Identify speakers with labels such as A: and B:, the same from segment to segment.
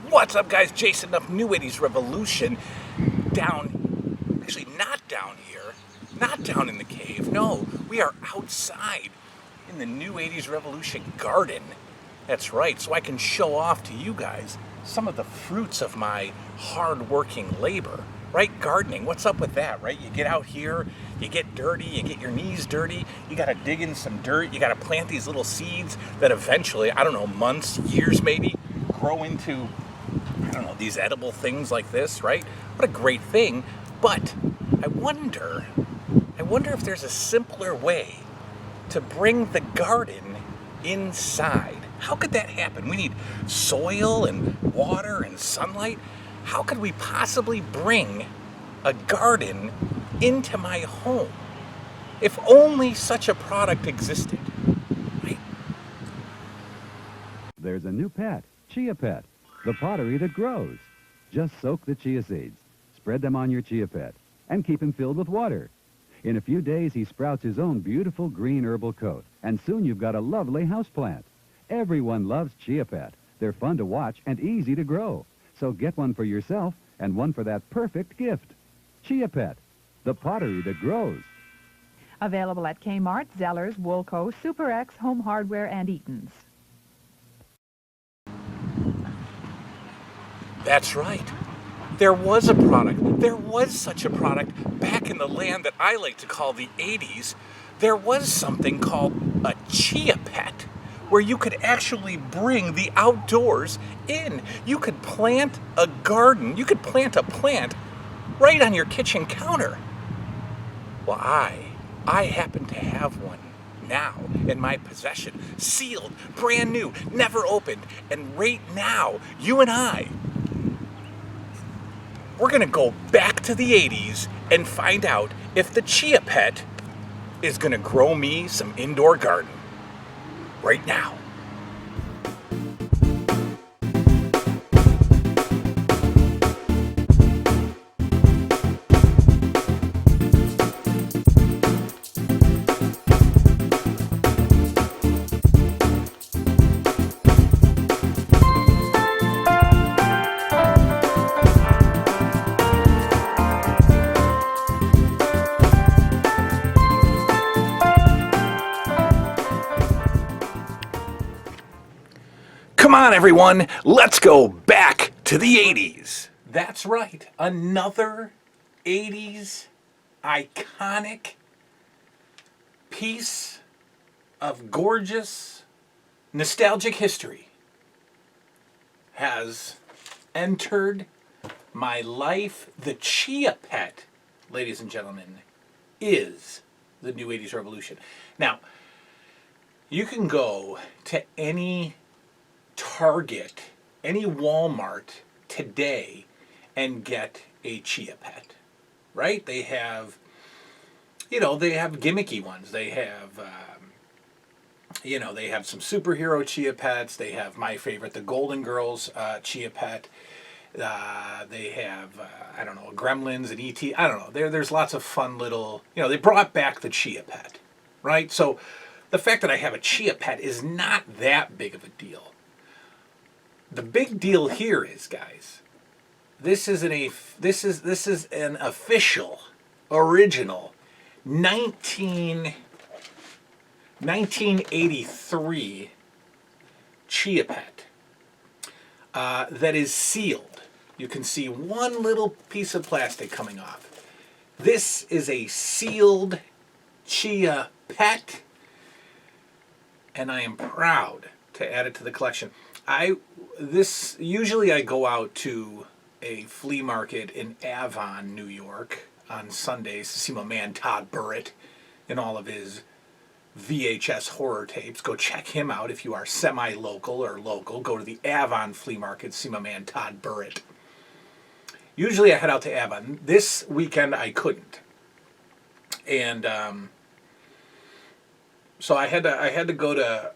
A: What's up, guys? Jason of New 80's Revolution. Actually not down here, not down in the cave. No, we are outside in the New 80's Revolution garden. That's right, so I can show off to you guys some of the fruits of my hard-working labor. Right? Gardening, what's up with that, right? You get out here, you get dirty, you get your knees dirty, you gotta dig in some dirt, you gotta plant these little seeds that eventually, I don't know, months, years maybe, grow into, I don't know, these edible things like this, right? What a great thing. But I wonder if there's a simpler way to bring the garden inside. How could that happen? We need soil and water and sunlight. How could we possibly bring a garden into my home? If only such a product existed, right?
B: There's a new pet, Chia Pet, the pottery that grows. Just soak the chia seeds, spread them on your Chia Pet, and keep him filled with water. In a few days, he sprouts his own beautiful green herbal coat, and soon you've got a lovely houseplant. Everyone loves Chia Pet. They're fun to watch and easy to grow. So get one for yourself and one for that perfect gift. Chia Pet, the pottery that grows.
C: Available at Kmart, Zellers, Woolco, Super X, Home Hardware, and Eaton's.
A: That's right. There was a product. There was such a product back in the land that I like to call the 80s. There was something called a Chia Pet, where you could actually bring the outdoors in. You could plant a garden. You could plant a plant right on your kitchen counter. Well, I happen to have one now in my possession, sealed, brand new, never opened. And right now, you and I, we're gonna go back to the 80s and find out if the Chia Pet is gonna grow me some indoor garden right now. Come on, everyone, let's go back to the 80s. That's right, another 80s iconic piece of gorgeous, nostalgic history has entered my life. The Chia Pet, ladies and gentlemen, is the New 80s Revolution. Now, you can go to any Target, any Walmart today and get a Chia Pet, right? They have, they have gimmicky ones. They have, they have some superhero Chia Pets. They have my favorite, the Golden Girls Chia Pet. They have, Gremlins and E.T. I don't know. There's lots of fun little, they brought back the Chia Pet, right? So the fact that I have a Chia Pet is not that big of a deal. The big deal here is, guys, this is an official, original 1983 Chia Pet that is sealed. You can see one little piece of plastic coming off. This is a sealed Chia Pet, and I am proud to add it to the collection. Usually I go out to a flea market in Avon, New York on Sundays to see my man Todd Burrett and all of his VHS horror tapes. Go check him out if you are semi-local or local. Go to the Avon flea market to see my man Todd Burrett. Usually I head out to Avon. This weekend I couldn't. And so I had to go to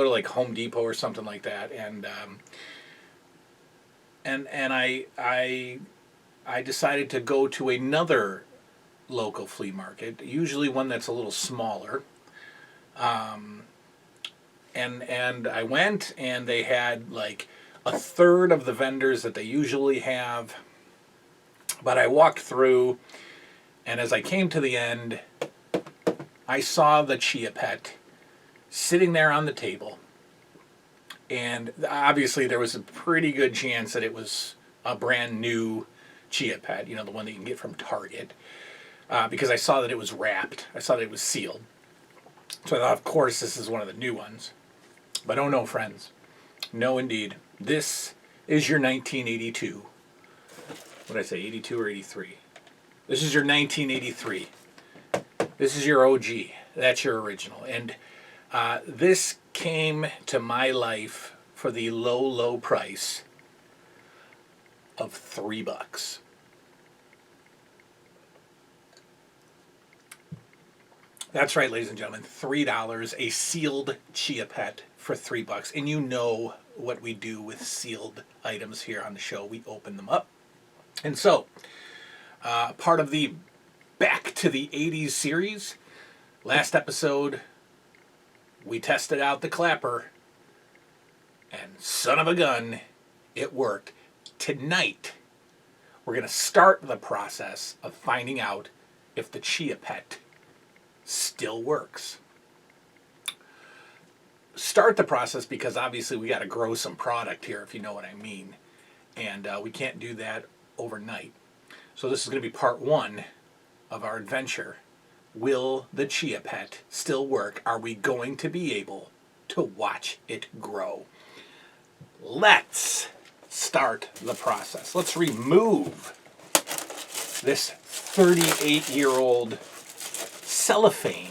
A: like Home Depot or something like that, and I decided to go to another local flea market, usually one that's a little smaller. And I went, and they had like a third of the vendors that they usually have. But I walked through, and as I came to the end, I saw the Chia Pet sitting there on the table. And obviously there was a pretty good chance that it was a brand new Chia Pet, the one that you can get from Target, because I saw that it was wrapped. I saw that it was sealed. So I thought, of course, this is one of the new ones. But oh no, friends. No, indeed. This is your 1982. What did I say, 82 or 83? This is your 1983. This is your OG. That's your original. And this came to my life for the low, low price of $3. That's right, ladies and gentlemen, $3, a sealed Chia Pet for $3. And you know what we do with sealed items here on the show. We open them up. And so, part of the Back to the 80s series, last episode, we tested out the clapper, and son of a gun, it worked. Tonight, we're going to start the process of finding out if the Chia Pet still works. Start the process because obviously we got to grow some product here, if you know what I mean. And we can't do that overnight. So this is going to be part one of our adventure. Will the Chia Pet still work? Are we going to be able to watch it grow? Let's start the process. Let's remove this 38-year-old cellophane,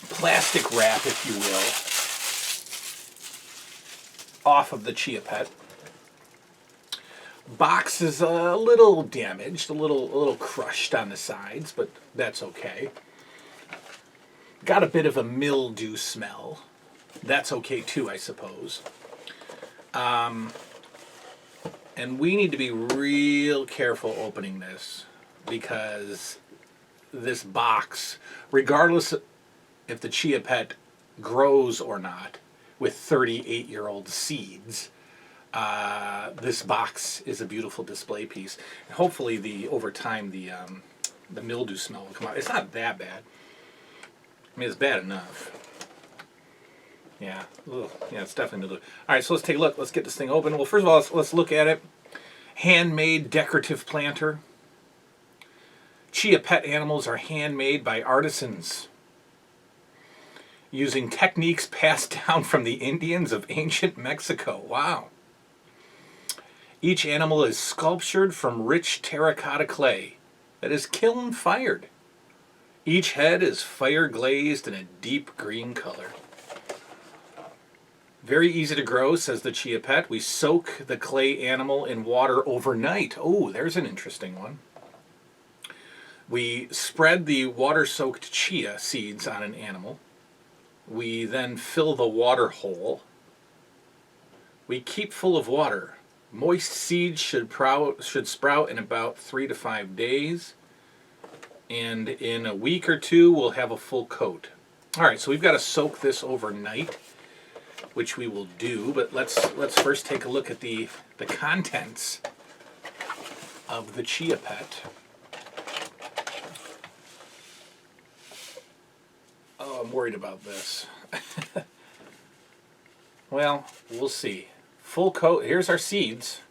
A: plastic wrap, if you will, off of the Chia Pet. Box is a little damaged, a little crushed on the sides, but that's okay. Got a bit of a mildew smell. That's okay too, I suppose. And we need to be real careful opening this because this box, regardless if the Chia Pet grows or not, with 38-year-old seeds, this box is a beautiful display piece. And hopefully, over time, the mildew smell will come out. It's not that bad. I mean, it's bad enough. Yeah, ugh. Yeah, it's definitely mildew. All right, so let's take a look. Let's get this thing open. Well, first of all, let's look at it. Handmade decorative planter. Chia Pet animals are handmade by artisans using techniques passed down from the Indians of ancient Mexico. Wow. Each animal is sculptured from rich terracotta clay that is kiln fired. Each head is fire glazed in a deep green color. Very easy to grow, says the Chia Pet. We soak the clay animal in water overnight. Oh, there's an interesting one. We spread the water-soaked chia seeds on an animal. We then fill the water hole. We keep full of water. Moist seeds should sprout in about 3 to 5 days. And in a week or two, we'll have a full coat. All right, so we've got to soak this overnight, which we will do. But let's first take a look at the contents of the Chia Pet. Oh, I'm worried about this. Well, we'll see. Full coat. Here's our seeds.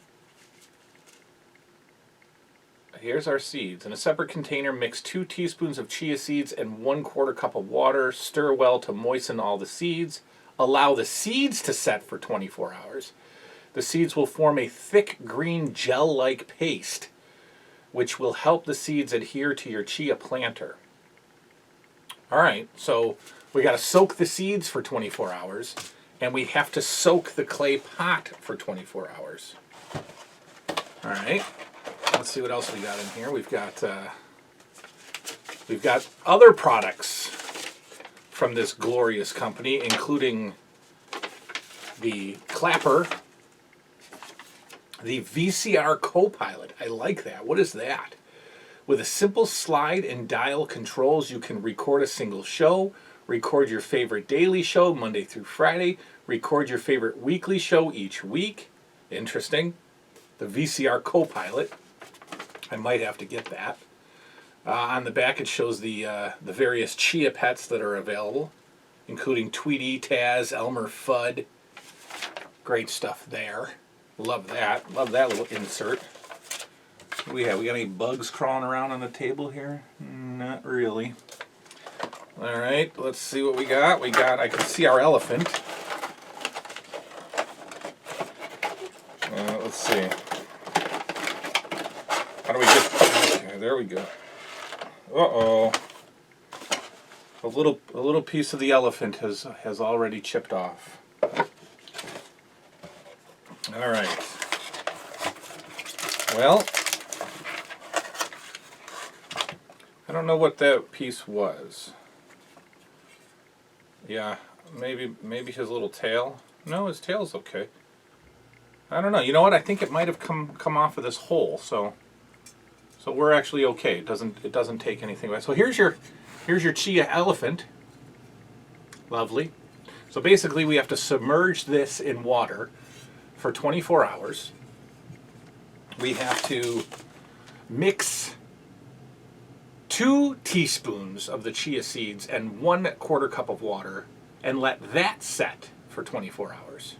A: Here's our seeds. In a separate container, mix 2 teaspoons of chia seeds and 1/4 cup of water. Stir well to moisten all the seeds. Allow the seeds to set for 24 hours. The seeds will form a thick green gel-like paste, which will help the seeds adhere to your chia planter. All right, so we got to soak the seeds for 24 hours. And we have to soak the clay pot for 24 hours. All right. Let's see what else we got in here. We've got other products from this glorious company, including the clapper, the VCR Copilot. I like that. What is that? With a simple slide and dial controls, you can record a single show, record your favorite daily show Monday through Friday, Record your favorite weekly show each week. Interesting. The VCR Copilot. I might have to get that. On the back it shows the various Chia Pets that are available, including Tweety, Taz, Elmer, Fudd. Great stuff there. Love that. Love that little insert. What do we have? We got any bugs crawling around on the table here? Not really. All right, let's see what we got. I can see our elephant. Let's see. How do we get? Okay, there we go. Uh-oh. A little piece of the elephant has already chipped off. All right. Well, I don't know what that piece was. Yeah, maybe his little tail. No, his tail's okay. I don't know. You know what? I think it might have come off of this hole. So we're actually okay. It doesn't take anything away. So here's your Chia elephant. Lovely. So basically, we have to submerge this in water for 24 hours. We have to mix 2 teaspoons of the chia seeds and 1/4 cup of water and let that set for 24 hours.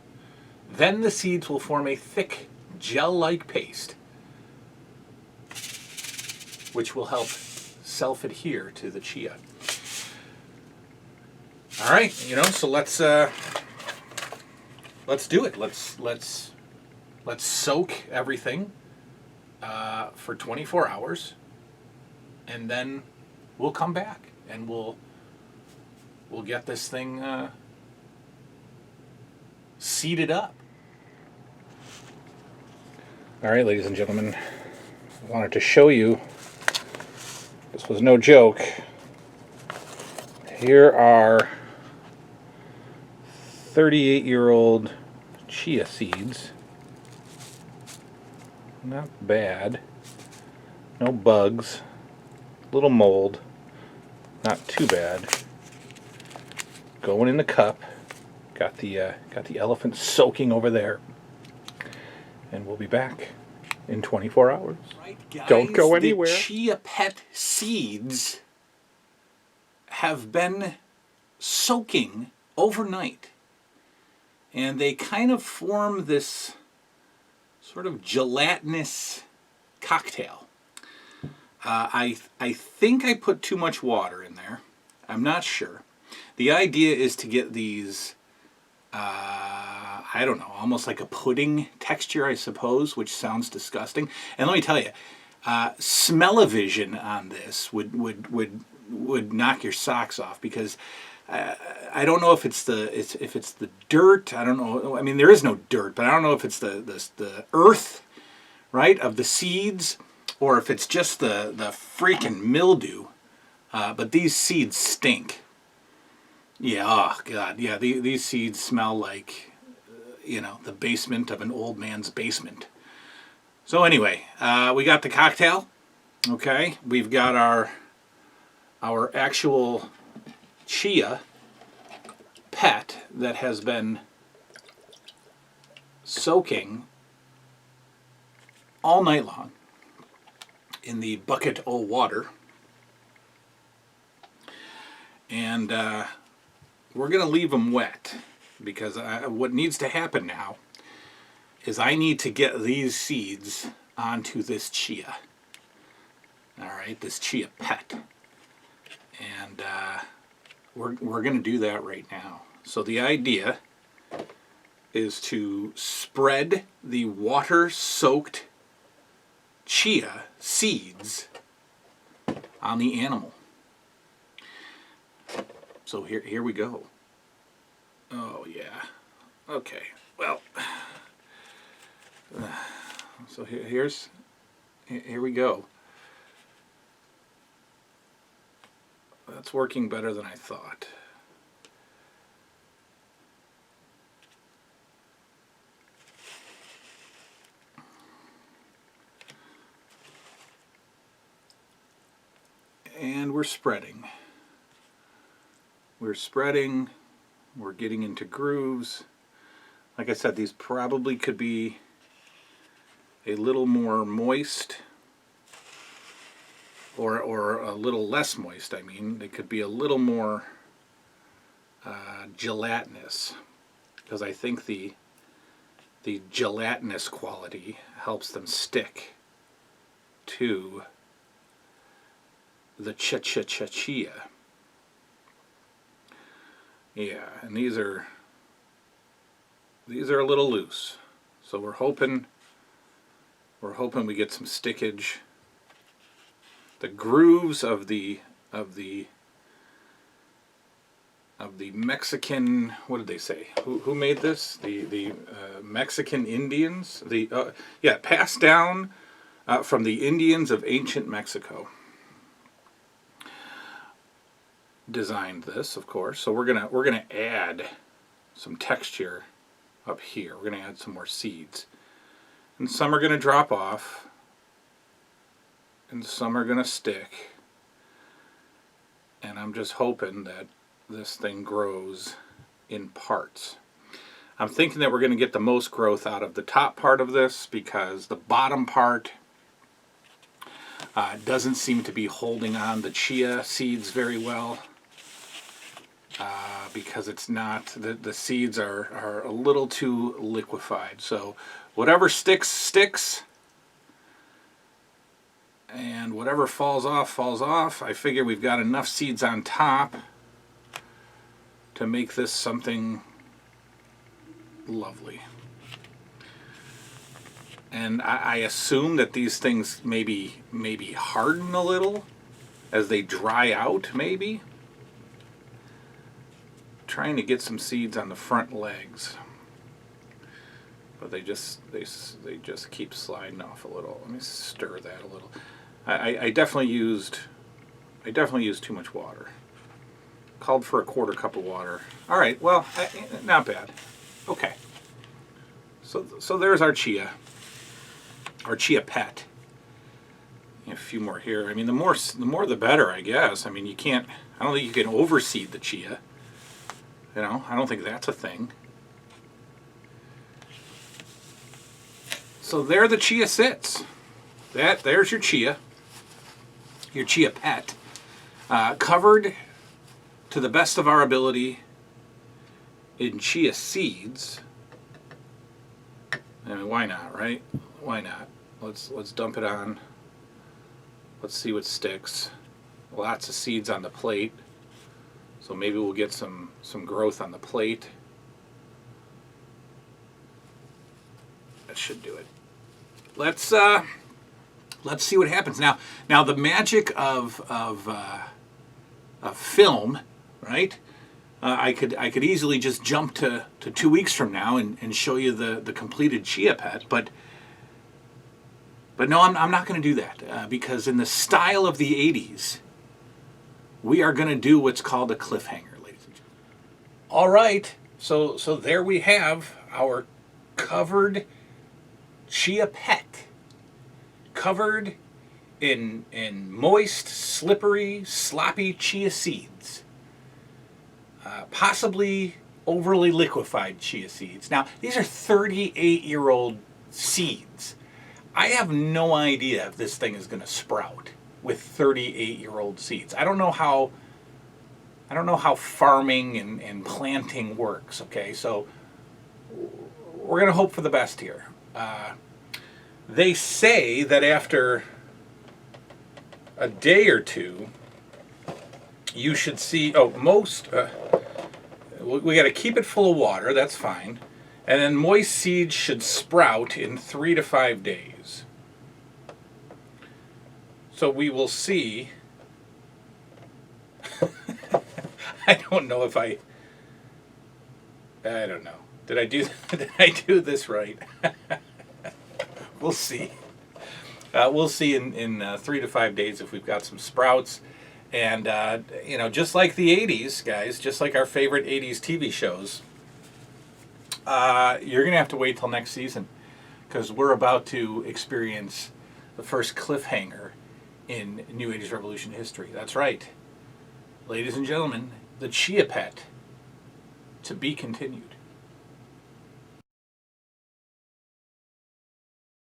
A: Then the seeds will form a thick gel-like paste, which will help self-adhere to the chia. All right, so let's do it. Let's soak everything for 24 hours, and then we'll come back and we'll get this thing seeded up. All right, ladies and gentlemen, I wanted to show you. This was no joke. Here are 38-year-old chia seeds. Not bad. No bugs. Little mold. Not too bad. Going in the cup. Got the elephant soaking over there. And we'll be back in 24 hours. Right, guys, don't go anywhere. The Chia Pet seeds have been soaking overnight. And they kind of form this sort of gelatinous cocktail. I think I put too much water in there. I'm not sure. The idea is to get these, I don't know, almost like a pudding texture, I suppose, which sounds disgusting. And let me tell you, smell-o-vision on this would knock your socks off, because I don't know if it's the dirt. I don't know. I mean, there is no dirt, but I don't know if it's the earth, right, of the seeds, or if it's just the freaking mildew. But these seeds stink. Yeah. Oh God. Yeah. These seeds smell like, the basement of an old man's basement. So anyway, we got the cocktail. Okay. We've got our actual Chia Pet that has been soaking all night long in the bucket o' water. And we're going to leave them wet, because what needs to happen now is I need to get these seeds onto this chia. All right, this Chia Pet. And we're going to do that right now. So the idea is to spread the water-soaked chia seeds on the animal. So here we go. Oh yeah. Okay. Well. So here we go. That's working better than I thought. And we're spreading. We're spreading. We're getting into grooves. Like I said, these probably could be a little more moist, or a little less moist. I mean, they could be a little more gelatinous, because I think the gelatinous quality helps them stick to the chia. Yeah, and these are a little loose, so we're hoping we get some stickage. The grooves of the Mexican, what did they say? Who made this? The Mexican Indians. Passed down from the Indians of ancient Mexico. Designed this, of course. So we're gonna add some texture up here. We're gonna add some more seeds, and some are gonna drop off, and some are gonna stick. And I'm just hoping that this thing grows in parts. I'm thinking that we're going to get the most growth out of the top part of this, because the bottom part doesn't seem to be holding on the chia seeds very well, because it's not, the seeds are a little too liquefied. So whatever sticks, and whatever falls off. I figure we've got enough seeds on top to make this something lovely. And I assume that these things maybe harden a little as they dry out, maybe. Trying to get some seeds on the front legs, but they just keep sliding off a little. Let me stir that a little. I definitely used too much water. Called for a quarter cup of water. All right, well, not bad. Okay. So there's our Chia Pet. A few more here. I mean, the more the better, I guess. I mean, I don't think you can overseed the chia. You know, I don't think that's a thing. So there the chia sits. There's your Chia Pet, covered to the best of our ability in chia seeds. I mean, why not, right? Why not? Let's dump it on. Let's see what sticks. Lots of seeds on the plate, so maybe we'll get some growth on the plate. That should do it. Let's see what happens. Now the magic of film, right? I could easily just jump to 2 weeks from now and show you the completed Chia Pet, but no, I'm not going to do that, because in the style of the 80s, we are going to do what's called a cliffhanger, ladies and gentlemen. All right, so there we have our covered Chia Pet, covered in moist, slippery, sloppy chia seeds. Possibly overly liquefied chia seeds. Now, these are 38-year-old seeds. I have no idea if this thing is going to sprout with 38-year-old seeds. I don't know how farming and planting works, okay? So we're going to hope for the best here. They say that after a day or two, you should see, we got to keep it full of water, that's fine. And then moist seeds should sprout in 3 to 5 days. So we will see. I don't know. Did I do this right? We'll see. We'll see in 3 to 5 days if we've got some sprouts. And, just like the 80s, guys, just like our favorite 80s TV shows, you're going to have to wait till next season, because we're about to experience the first cliffhanger in New 80s Revolution history. That's right. Ladies and gentlemen, the Chia Pet, to be continued.